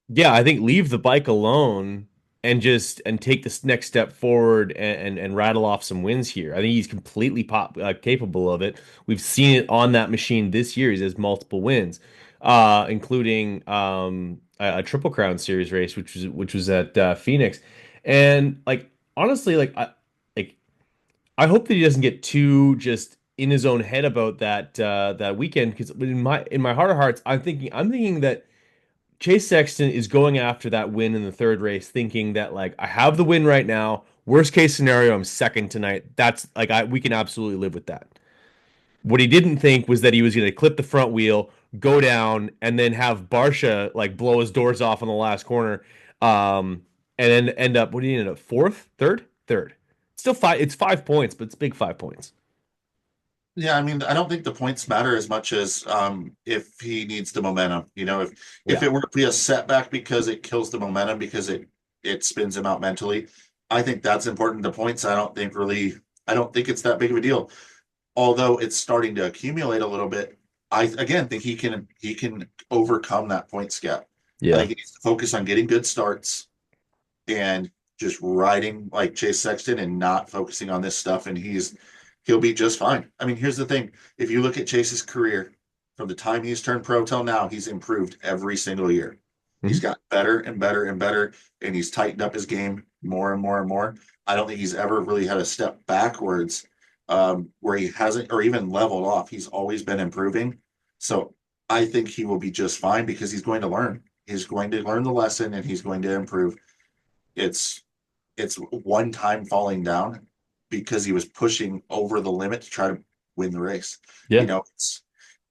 Yeah, I think leave the bike alone and just and take this next step forward and rattle off some wins here. I think he's completely capable of it. We've seen it on that machine this year. He has multiple wins, including a Triple Crown Series race, which was at Phoenix. And like honestly, like I hope that he doesn't get too just in his own head about that weekend because in my heart of hearts, I'm thinking that Chase Sexton is going after that win in the third race, thinking that like I have the win right now. Worst case scenario, I'm second tonight. That's like we can absolutely live with that. What he didn't think was that he was going to clip the front wheel, go down, and then have Barsha like blow his doors off on the last corner, and then end up. What did he end up? Fourth, third, third. Still five. It's 5 points, but it's big 5 points. Yeah, I mean, I don't think the points matter as much as if he needs the momentum. If Yeah, it were to be a setback because it kills the momentum because it spins him out mentally, I think that's important. The points, I don't think it's that big of a deal. Although it's starting to accumulate a little bit, I again think he can overcome that points gap. I yeah, think he needs to focus on getting good starts and just riding like Chase Sexton and not focusing on this stuff, and he'll be just fine. I mean, here's the thing: if you look at Chase's career from the time he's turned pro till now, he's improved every single year. He's mhm. got better and better and better, and he's tightened up his game more and more and more. I don't think he's ever really had a step backwards where he hasn't, or even leveled off. He's always been improving. So I think he will be just fine because he's going to learn. He's going to learn the lesson and he's going to improve. It's it's one time falling down because he was pushing over the limit to try to win the race. You Yeah. know,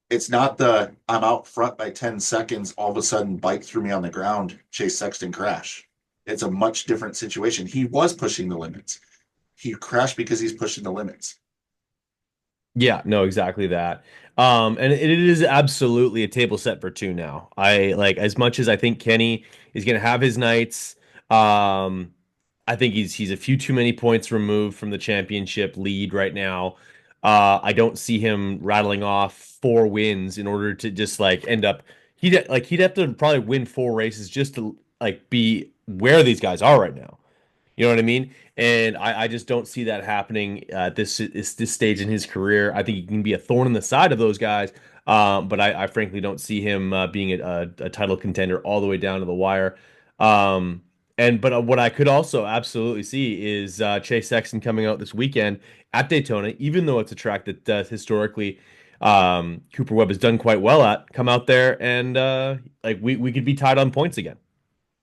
it's not the I'm out front by 10 seconds, all of a sudden bike threw me on the ground, Chase Sexton crash. It's a much different situation. He was pushing the limits. He crashed because he's pushing the limits. Yeah, no, exactly that. And it is absolutely a table set for two now. I like as much as I think Kenny is gonna have his nights. Um, I think he's a few too many points removed from the championship lead right now. I don't see him rattling off 4 wins in order to just like end up. He'd have to probably win 4 races just to like be where these guys are right now. You know what I mean? And I just don't see that happening at this stage in his career. I think he can be a thorn in the side of those guys, but I frankly don't see him being a title contender all the way down to the wire. But what I could also absolutely see is Chase Sexton coming out this weekend at Daytona, even though it's a track that historically Cooper Webb has done quite well at. Come out there and like we could be tied on points again.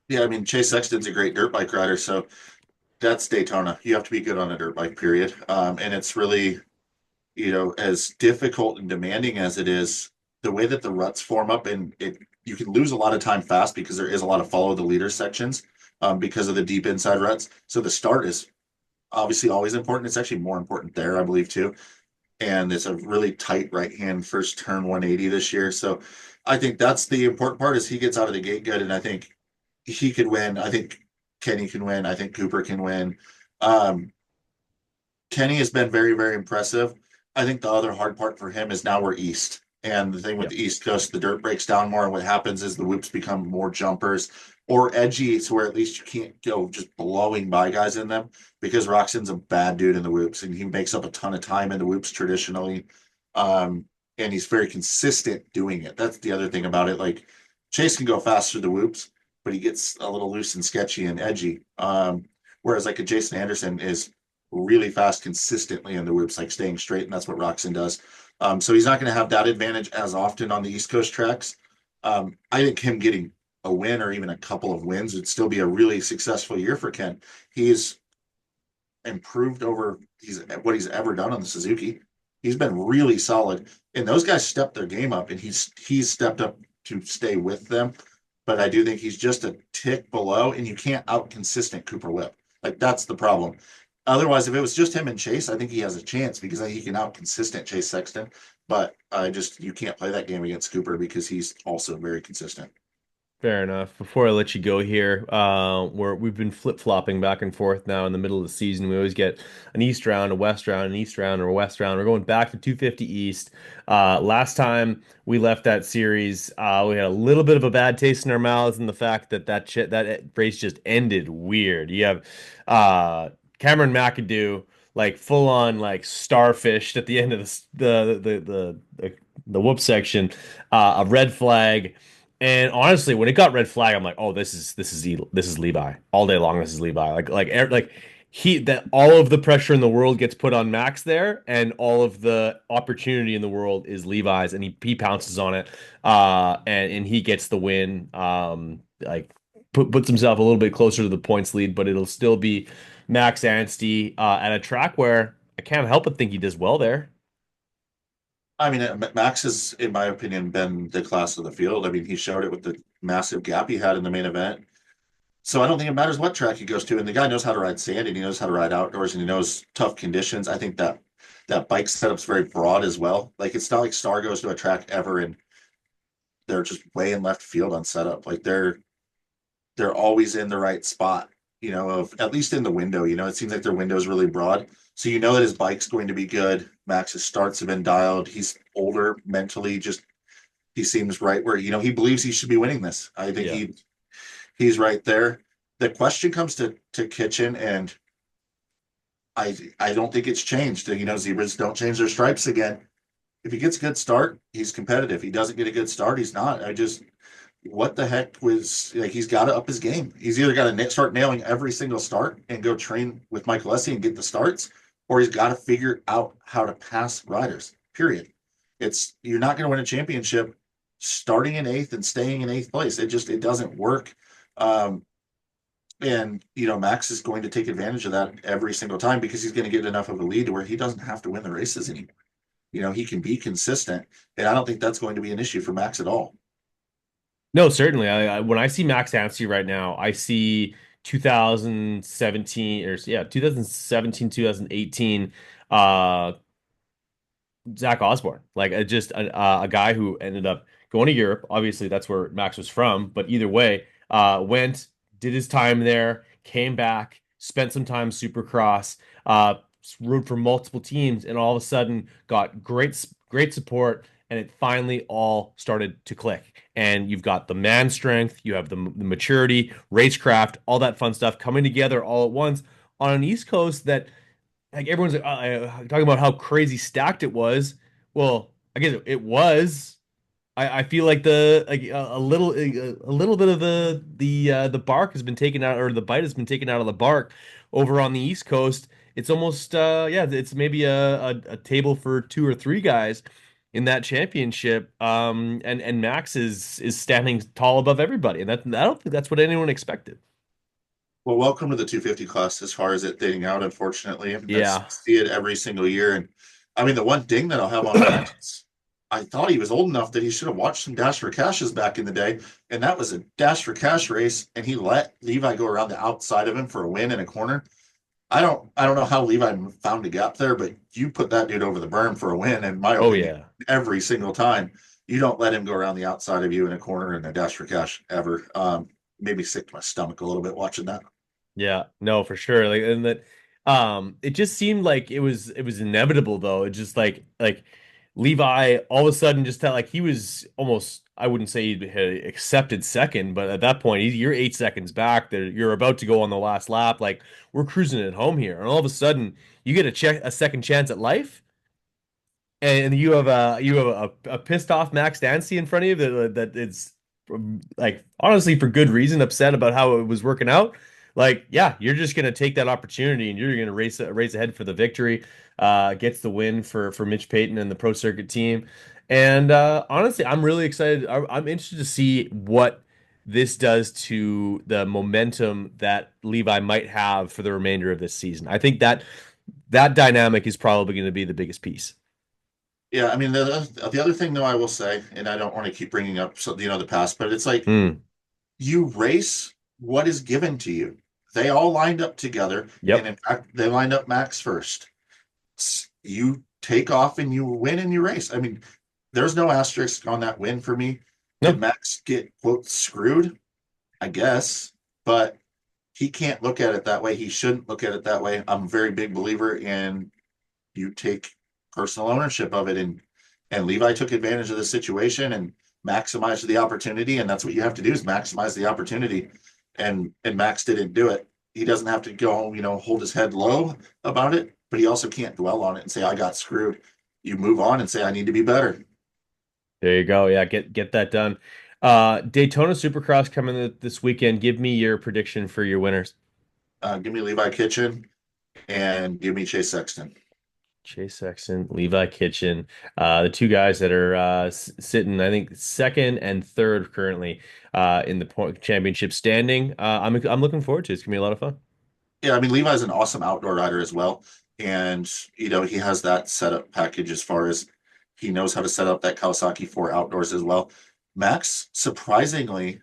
Yeah, I mean, Chase Sexton's a great dirt bike rider, so that's Daytona. You have to be good on a dirt bike, period. And it's really, as difficult and demanding as it is, the way that the ruts form up and you can lose a lot of time fast because there is a lot of follow the leader sections because of the deep inside ruts. So the start is obviously always important. It's actually more important there, I believe, too. And it's a really tight right hand first turn 180 this year. So I think that's the important part is he gets out of the gate good. And I think he could win. I think Kenny can win. I think Cooper can win. Um, Kenny has been very, very impressive. I think the other hard part for him is now we're east. And the thing with Yep. the East Coast, the dirt breaks down more. And what happens is the whoops become more jumpers or edgy to where at least you can't go just blowing by guys in them because Roxon's a bad dude in the whoops and he makes up a ton of time in the whoops traditionally. Um, and he's very consistent doing it. That's the other thing about it. Like Chase can go fast through the whoops, but he gets a little loose and sketchy and edgy. Whereas like a Jason Anderson is really fast consistently in the whoops, like staying straight, and that's what Roxon does. So he's not going to have that advantage as often on the East Coast tracks. I think him getting a win or even a couple of wins would still be a really successful year for Ken. He's improved over what he's ever done on the Suzuki. He's been really solid, and those guys stepped their game up, and he's stepped up to stay with them. But I do think he's just a tick below, and you can't out consistent Cooper Whip. Like that's the problem. Otherwise, if it was just him and Chase, I think he has a chance because he can out consistent Chase Sexton. But I just you can't play that game against Cooper because he's also very consistent. Fair enough. Before I let you go here, we've been flip-flopping back and forth now in the middle of the season. We always get an East round, a West round, an East round, or a West round. We're going back to 250 East. Last time we left that series, we had a little bit of a bad taste in our mouths, and the fact that that race just ended weird. You have uh, Cameron McAdoo like full on like starfished at the end of the whoop section, a red flag. And honestly, when it got red flag, I'm like, oh, this is Levi all day long. This is Levi. Like he that all of the pressure in the world gets put on Max there, and all of the opportunity in the world is Levi's, and he pounces on it, and he gets the win. Like puts himself a little bit closer to the points lead, but it'll still be Max Anstey at a track where I can't help but think he does well there. I mean, Max has, in my opinion, been the class of the field. I mean, he showed it with the massive gap he had in the main event. So I don't think it matters what track he goes to. And the guy knows how to ride sand and he knows how to ride outdoors and he knows tough conditions. I think that bike setup's very broad as well. Like it's not like Star goes to a track ever and they're just way in left field on setup. Like they're always in the right spot, of at least in the window. It seems like their window is really broad. So you know that his bike's going to be good. Max's starts have been dialed. He's older mentally, just he seems right where, he believes he should be winning this. I think Yeah. he's right there. The question comes to Kitchen, and I don't think it's changed. Zebras don't change their stripes again. If he gets a good start, he's competitive. He doesn't get a good start, he's not. What the heck was like? He's got to up his game. He's either got to start nailing every single start and go train with Michael Essie and get the starts, or he's got to figure out how to pass riders. Period. It's you're not going to win a championship starting in eighth and staying in eighth place. It doesn't work. Um, and Max is going to take advantage of that every single time because he's going to get enough of a lead to where he doesn't have to win the races anymore. He can be consistent, and I don't think that's going to be an issue for Max at all. No, certainly. When I see Max Anstey right now, I see 2017 or yeah, 2017, 2018 Zach Osborne, like just a guy who ended up going to Europe. Obviously, that's where Max was from, but either way, went, did his time there, came back, spent some time Supercross, rode for multiple teams, and all of a sudden got great support, and it finally all started to click. And you've got the man strength, you have the maturity, racecraft, all that fun stuff coming together all at once on an East Coast that like everyone's talking about how crazy stacked it was. Well, I guess it was. I feel like a little bit of the bark has been taken out or the bite has been taken out of the bark over on the East Coast. It's almost yeah, it's maybe a table for two or three guys in that championship. And Max is standing tall above everybody, and that I don't think that's what anyone expected. Well, welcome to the 250 class as far as it dating out, unfortunately. I mean, Yeah. see it every single year. And I mean, the one ding that I'll have on Max is I thought he was old enough that he should have watched some Dash for Cashes back in the day. And that was a Dash for Cash race. And he let Levi go around the outside of him for a win in a corner. I don't know how Levi found a gap there, but you put that dude over the berm for a win, in my Oh opinion, yeah. every single time. You don't let him go around the outside of you in a corner in a Dash for Cash ever. Made me sick to my stomach a little bit watching that. Yeah, no, for sure. Like, and that, it just seemed like it was inevitable though. It just like Levi all of a sudden just felt like he was almost, I wouldn't say he had accepted second, but at that point, you're 8 seconds back. There, you're about to go on the last lap. Like we're cruising it home here, and all of a sudden, you get a second chance at life and you have a pissed off Max Dancy in front of you that it's like honestly for good reason upset about how it was working out. Like, yeah, you're just gonna take that opportunity and you're gonna race ahead for the victory. Gets the win for Mitch Payton and the Pro Circuit team. And honestly, I'm really excited. I'm interested to see what this does to the momentum that Levi might have for the remainder of this season. I think that dynamic is probably going to be the biggest piece. Yeah, I mean the other thing though I will say, and I don't want to keep bringing up the past, but it's like Mm. you race what is given to you. they all lined up together, and Yep. in fact, they lined up Max first. You take off and you win and you race. I mean, there's no asterisk on that win for me. Did No. Max get quote screwed? I guess, but he can't look at it that way. He shouldn't look at it that way. I'm a very big believer in you take personal ownership of it, and Levi took advantage of the situation and maximized the opportunity, and that's what you have to do is maximize the opportunity. And Max didn't do it. He doesn't have to go, hold his head low about it, but he also can't dwell on it and say I got screwed. You move on and say I need to be better. There you go. Yeah, get that done. Daytona Supercross coming this weekend. Give me your prediction for your winners. Give me Levi Kitchen and give me Chase Sexton. Chase Sexton, Levi Kitchen, the two guys that are sitting, I think, second and third currently in the point championship standing. I'm looking forward to it. It's gonna be a lot of fun. Yeah, I mean Levi's an awesome outdoor rider as well, and he has that setup package as far as he knows how to set up that Kawasaki for outdoors as well. Max surprisingly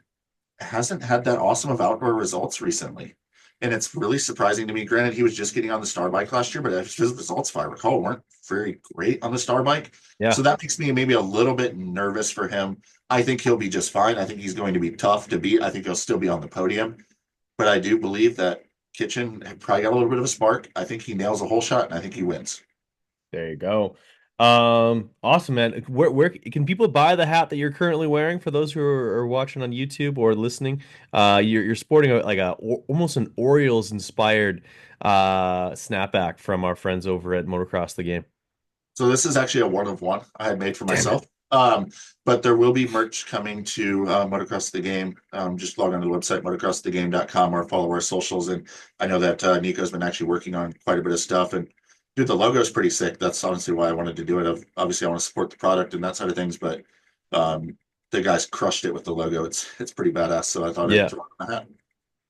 hasn't had that awesome of outdoor results recently, and it's really surprising to me. Granted, he was just getting on the Star Bike last year, but his results, if I recall, weren't very great on the Star Bike. So Yeah, that makes me maybe a little bit nervous for him. I think he'll be just fine. I think he's going to be tough to beat. I think he'll still be on the podium. But I do believe that Kitchen probably got a little bit of a spark. I think he nails a whole shot, and I think he wins. there you go. Awesome, man. Where can people buy the hat that you're currently wearing for those who are watching on YouTube or listening? You're sporting almost an Orioles inspired snapback from our friends over at Motocross the Game. So this is actually a one of one I had made for Damn it. myself. But there will be merch coming to Motocross the Game. Just log on to the website, motocrossthegame.com, or follow our socials. And I know that Nico's been actually working on quite a bit of stuff. And dude, the logo is pretty sick. That's honestly why I wanted to do it. Obviously, I want to support the product and that side of things, but the guys crushed it with the logo. It's pretty badass. So I thought I'd Yeah. throw it in the hat.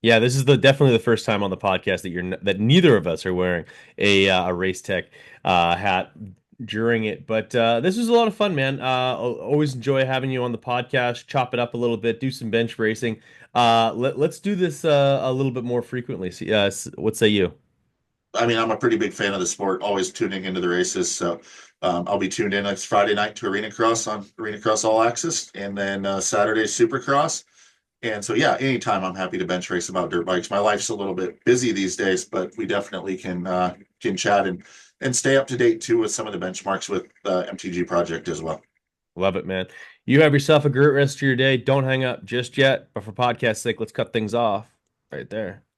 Yeah, this is the definitely the first time on the podcast that that neither of us are wearing a Race Tech hat during it. But this was a lot of fun, man. Always enjoy having you on the podcast. Chop it up a little bit, do some bench racing. Let's do this a little bit more frequently. See, what say you? I mean, I'm a pretty big fan of the sport, always tuning into the races. So I'll be tuned in next Friday night to Arena Cross on Arena Cross All Access, and then Saturday Supercross. And so, yeah, anytime I'm happy to bench race about dirt bikes. My life's a little bit busy these days, but we definitely can chat and stay up to date too with some of the benchmarks with MTG project as well. Love it, man. You have yourself a great rest of your day. Don't hang up just yet. But for podcast sake, let's cut things off right there.